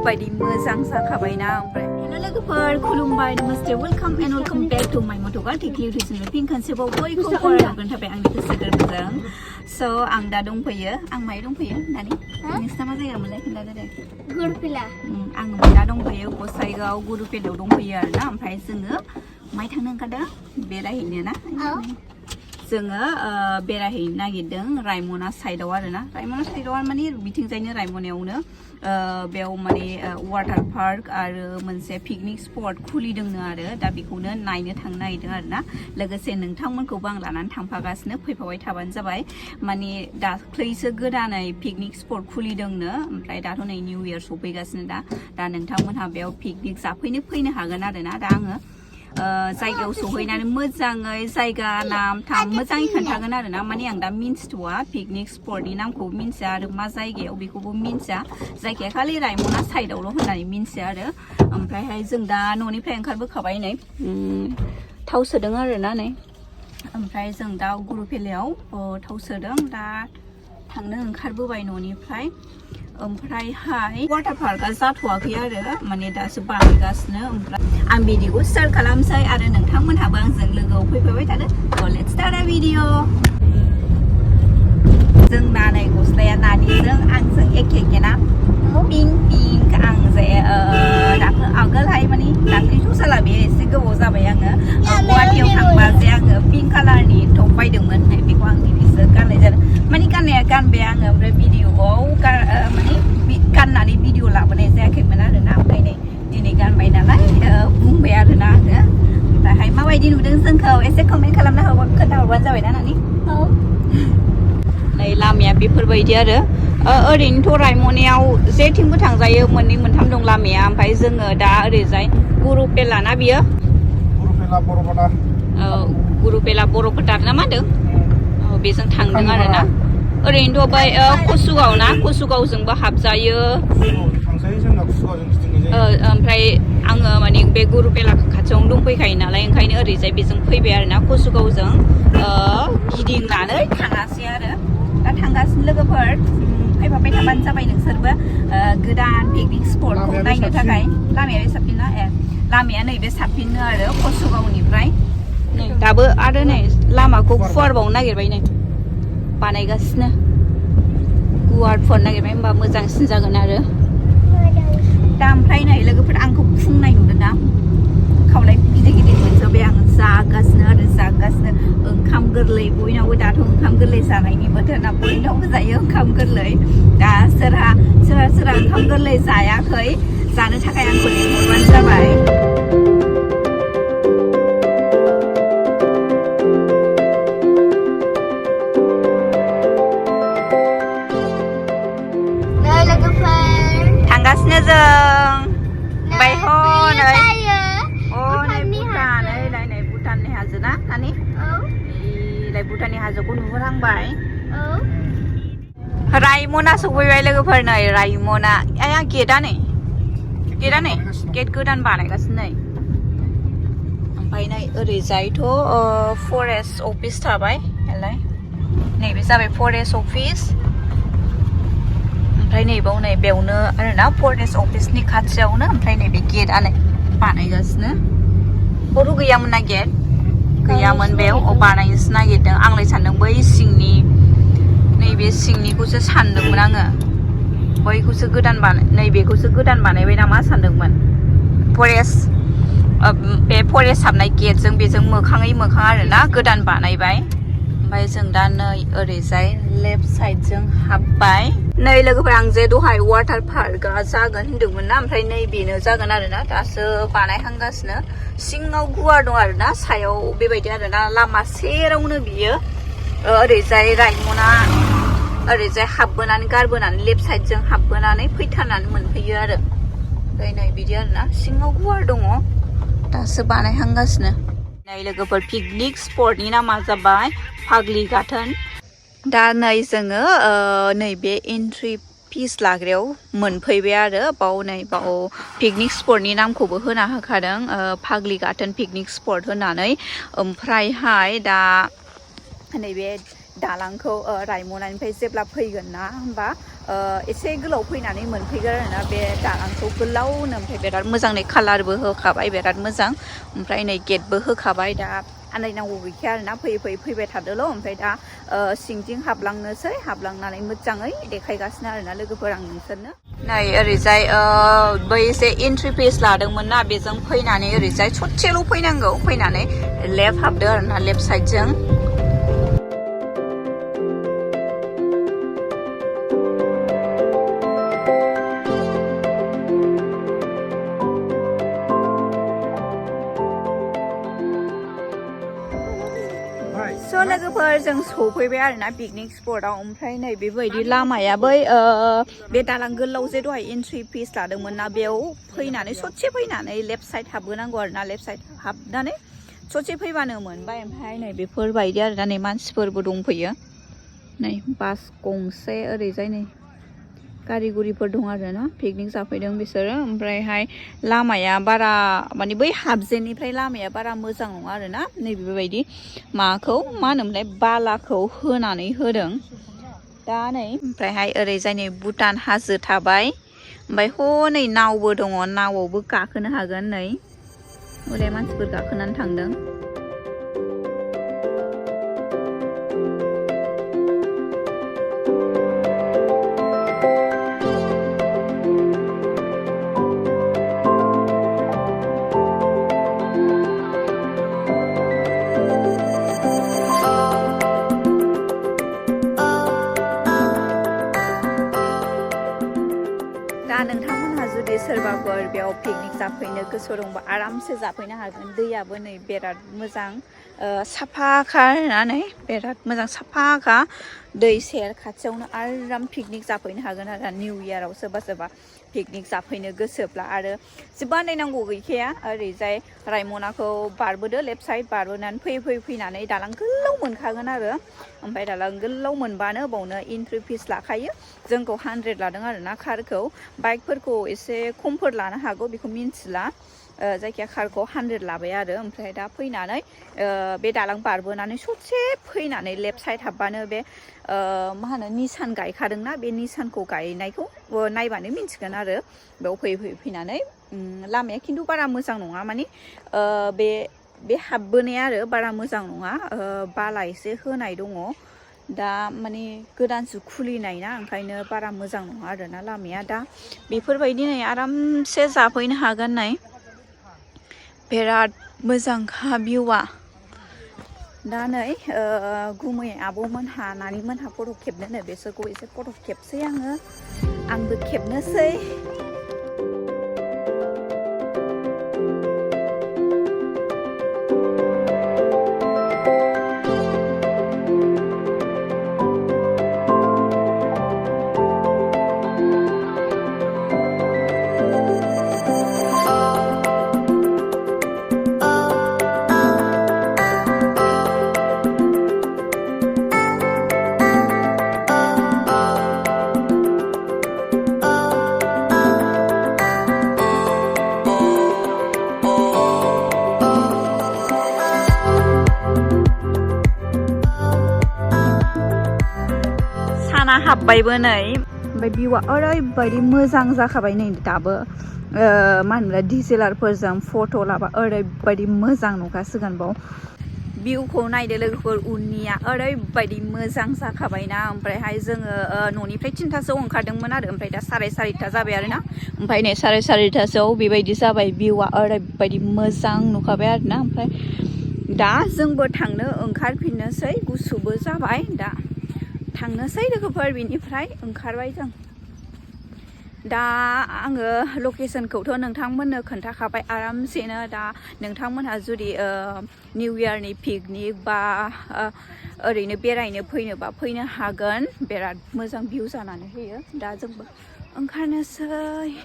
बायदि मोजां जाखाबायना ओमफ्राय हेलो लोगोफोर खुलुमबाय नमस्ते welcome and welcome back to माय मट'गार टेक्लिउ टिउसन फिन खनसेबाव बयखौबो बरायहरगोन थाबाय आंनि गोसो गोरबोजों स' आं दा दंफैयो आं माहाय दंफैयो दानि नोंसिना मा जायगा मोनलाय खोन्थादो दे गुरुपेला आं दा दंफैयो गसाइगाव गुरुपेलायाव दंफैयो आरोना ओमफ्राय जोङो माहाय थांनो ओंखारदों बेरायहैनो ना जोङो बेरायहैनो नागिरदों रायमना साइडआव आरोना रायमना साइडआव माने बिथिंजायनो रायमनायावनो बेयाव माने वाटार पार्क आरो मोनसे पिकनिक स्पट खुलिदोंनो आरो दा बेखौनो नायनो थांनो नागिरदों आरोना लोगोसे नोंथांमोनखौबो आं लानानै थांफागासिनो फैफाबाय थाबानो जाबाय माने दाख्लैसो गोदानै पिकनिक स्पट खुलिदोंनो ओमफ्राय दाथ' नै निउ इयार सफैगासिनो दा नोंथांमोनहा बेयाव पिकनिक जाफैनो फैनो हागोन आरोना दा आङो जायगायाव सहैनानै मोजाङै जायगा नाम थाम मोजाङै खोन्थागोन आरोना माने आं दा मिन्थिथ'वा पिकनिक स्पटनि नामखौ मिन्थिया आरो मा जायगायाव बेखौबो मिन्थिया जायगाया खालि रायमना साइडआवल' होननानै मिन्थिया आरो ओमफ्रायहाय जों दा न'निफ्राय ओंखारबोखाबाय नै थाव सोदों आरोना नै ओमफ्राय जों दा गुरुपेलायाव थाव सोदों दा थांनो ओंखारबोबाय न'निफ्राय ओमफ्रायहाय वाटार पार्कआ जाथ'वाखै आरो माने दासो बानायगासिनो ओमफ्राय आं भिडिअखौ स्टार्ट खालामसै आरो नोंथांमोनहाबो आंजों लोगोआव फैफाबाय थादो लेट्स स्टार्ट आ भिडिअ जोंना नै गस्लाया नानिजों आंजों एखे ना पिंक पिंक आं जे आगोलहाय माने दाख्लैथ' जाला बे एसे गोबाव जाबाय आङो गुवाहाटियाव थांबा जे आङो पिंक कालारनि टप बायदोंमोन बेखौ आं दिनैसो गाननाय जादों माने गाननाया गानबाय आङो ओमफ्राय भिडिअआव माने गाननानै भिडिअ लाबोनाय जायाखैमोन आरोना ओमफ्राय नै दिनै गानबाय नालाय बुंबाय आरोना आङो ओमफ्रायहाय माबायदि नुदों जोंखौ एसे कमेन्ट खालामना खोन्थाहरबानो जाबायना नानि नै लामाया बेफोरबायदि आरो ओरैनोथ' रायमनायाव जेथिंबो थांजायो मोननै मोनथाम दं लामाया ओमफ्राय जोङो दा ओरैजाय गुरुपेला ना बियो गुरुपेला बर' फोथार ना मा होनदों बेजों थांदों आरोना ओरैनोथ' बै कसुगाव ना कसुगावजोंबो हाबजायो ओमफ्राय आङो माने बे गुरुपेला खाथियावनो दंफैखायो नालाय ओंखायनो ओरैजाय बेजों फैबाय आरोना कसुगावजों गिदिंनानै थाङासै आरो दा थांगासिनो लोगोफोर फैफाबाय थाबानो जाबाय नोंसोरबो गोदान पिकनिक स्पटखौ नायनो थाखाय लामाया बे साबसिन ना लामाया नैबे साबसिननो आरो कसुगावनिफ्राय नै दाबो आरो नै लामाखौ फुवारबावनो नागिरबाय नै बानायगासिनो गुवार फुवार नागिरबाय होमबा मोजांसिन जागोन आरो दा ओमफ्राय नै लोगोफोर आंखौ फुंनाय नुदों ना खावलाय गिदिर गिदिर मोनजोब्बाय आं जागासिनो ओंखाम गोरलै बयनावबो दाथ' ओंखाम गोरलै जानायनि बोथोर ना बयनावबो जायो ओंखाम गोरलै दा सोरहा ओंखाम गोरलै जायाखै जानो थाखाय आंखौ लिंहरबानो जाबाय थांगासिनो जों ओमफ्राय नै भुटाननि हाजो ना नानि भुटाननि हाजोखौ नुहुरहांबाय रायमना सफैबाय लोगोफोर नै रायमना गेटआ नै गेट गोदान बानायगासिनो नै ओमफ्राय नै ओरैजायथ' फरेस्ट अफिस थाबाय नैबे जाबाय फरेस्ट अफिस ओमफ्राय नैबाव नै बेयावनो आरोना फरेस्ट अफिसनि खाथियावनो ओमफ्राय नैबे गेटआनो बानायगासिनो बर' गैयामोन ना गेट गैयामोन बेयाव बानायनोसो नागिरदों आंलाय सानदों बै सिंनि नैबे सिंनिखौसो सानदोंमोन आङो बैखौसो नैबेखौसो गोदान बानायबाय नामा सानदोंमोन बे फरेस्ट हाबनाय गेटजों बेजों मोखाङै मोखां आरोना गोदान बानायबाय ओमफ्राय जों दा नै ओरैजाय लेफ्ट साइडजों हाबबाय नै लोगोफोर आं जे दहाय वाटार पार्कआ जागोन होनदोंमोन ना ओमफ्राय नै बेनो जागोन आरोना दासो बानायहांगासिनो सिङाव गुवार दं आरोना सायाव बेबायदि आरोना लामा सेरावनो बियो ओरैजाय रायमना ओरैजाय हाबबोनानै गारबोनानै लेफ्ट साइडजों हाबबोनानै फैथारनानै मोनफैयो आरो ओमफ्राय नै बिदि आरोना सिङाव गुवार दङ दासो बानायहांगासिनो नै लोगोफोर पिकनिक स्पटनि नामा जाबाय फाग्लिगाथोन दा नै जोङो नैबे एन्ट्रि फिस लाग्रायाव मोनफैबाय आरो बाव पिकनिक स्पटनि नामखौबो होना होखादों फाग्लिगाथोन पिकनिक स्पट होनानै ओमफ्रायहाय दा नैबे दालांखौ रायमनानिफ्राय जेब्ला फैगोन ना होमबा एसे गोलाव फैनानै मोनफैगोन आरोना बे दालांखौ गोलावनो ओमफ्राय बिराद मोजाङै कालारबो होखाबाय बिराद मोजां ओमफ्राय नै गेटबो होखाबाय दा आन्दायनांगौ गैखाया आरोना फैबाय थादोल' ओमफ्राय दा सिंथिं हाबलांनोसै हाबलांनानै मोजाङै देखायगासिनो आरोना लोगोफोर आं नोंसोरनो नै ओरैजाय बै एसे एन्ट्रि फिस लादोंमोन ना बेजों फैनानै ओरैजाय ससेल' फैनांगौ फैनानै लेफ्ट हाबदो आरोना लेफ्ट साइडजों स' लोगोफोर जों सफैबाय आरोना पिकनिक स्पटआव ओमफ्राय नै बेबायदि लामाया बै बे दालां गोलाव जे दहाय एन्ट्रि फिस लादोंमोन ना बेयाव फैनानै ससे फैनानै लेफ्ट साइड हाबबोनांगौ आरोना लेफ्ट साइड हाबनानै ससे फैबानो मोनबाय ओमफ्राय नै बेफोरबायदि आरोना नै मानसिफोरबो दंफैयो नै बास गंसे ओरैजाय नै गारि गुरिफोर दं आरोना पिकनिक जाफैदों बिसोरो ओमफ्रायहाय लामाया बारा माने बै हाबजेननिफ्राय लामाया बारा मोजां नङा आरोना नै बेबायदि माखौ मा होनोमोनलाय बालाखौ होनानै होदों दा नै ओमफ्रायहाय ओरैजाय नै भुटान हाजो थाबाय ओमफ्राय हनै नावबो दङ नावआवबो गाखोनो हागोन नै हले मानसिफोर गाखोनानै थांदों नोंथांमोनहा जुदि सोरबाफोर बेयाव पिकनिक जाफैनो गोसो दंबा आरामसे जाफैनो हागोन दैयाबो नै बिराद मोजां साफाखा होननानै बिराद मोजां साफाखा दै सेर खाथियावनो आराम पिकनिक जाफैनो हागोन आरो निउ इयाराव सोरबा पिकनिक जाफैनो गोसोब्ला आरो जेबो आन्दायनांगौ गैखाया ओरैजाय रायमनाखौ बारबोदो लेफ्ट साइड बारबोनानै फैनानै दालां गोलाव मोनखागोन आरो ओमफ्राय दालां गोलाव मोनबानो बावनो एन्ट्रि फिस लाखायो जोंखौ 100 लादों आरोना कारखौ बाइकफोरखौ एसे खमफोर लानो हागौ बेखौ मिन्थिला जायखिया कारखौ 100 लाबाय आरो ओमफ्राय दा फैनानै बे दालां बारबोनानै ससे फैनानै लेफ्ट साइड हाबबानो बे मा होनो निसान गायखादोंना बे निसानखौ गायनायखौ नायबानो मिन्थिगोन आरो बेयाव फैनानै लामाया खिन्थु बारा मोजां नङा माने बे हाबबोनाया आरो बारा मोजां नङा बाला एसे होनाय दङ दा माने गोदानसो खुलिनाय ना ओंखायनो बारा मोजां नङा आरोना लामाया दा बेफोरबायदि नै आरामसे जाफैनो हागोन नै बिराद मोजांखा भिउआ दा नै गुमै आब'मोनहा नानिमोनहा फट' खेबनोनो बिसोरखौ एसे फट' खेबसै आंबो खेबनोसै हाबबायबो नै ओमफ्राय भिउआ ओरैबायदि मोजां जाखाबाय नै दाबो मा होनोमोनलाय डिएसएलआरफोरजों फट' लाबा ओरैबायदि मोजां नुखासिगोन बाव भिउखौ नायदो लोगोफोर उननिया ओरैबायदि मोजां जाखाबायना ओमफ्रायहाय जोङो न'निफ्राय 3थासोआव ओंखारदोंमोन आरो ओमफ्राय दा 4:30 जाबाय आरोना ओमफ्राय नै 4:30सोआव बेबायदि जाबाय भिउआ ओरैबायदि मोजां नुखाबाय आरोना ओमफ्राय दा जोंबो थांनो ओंखारफिननोसै गुसुबो जाबाय दा थांनोसै लोगोफोर बिनिफ्राय ओंखारबाय जों दा आङो लकेसनखौथ' नोंथांमोननो खोन्थाखाबाय आरामसेनो दा नोंथांमोनहा जुदि निउ इयारनि पिकनिक बा ओरैनो बेरायनो फैनोबा फैनो हागोन बिराद मोजां भिउ जानानै होयो दा जोंबो ओंखारनोसै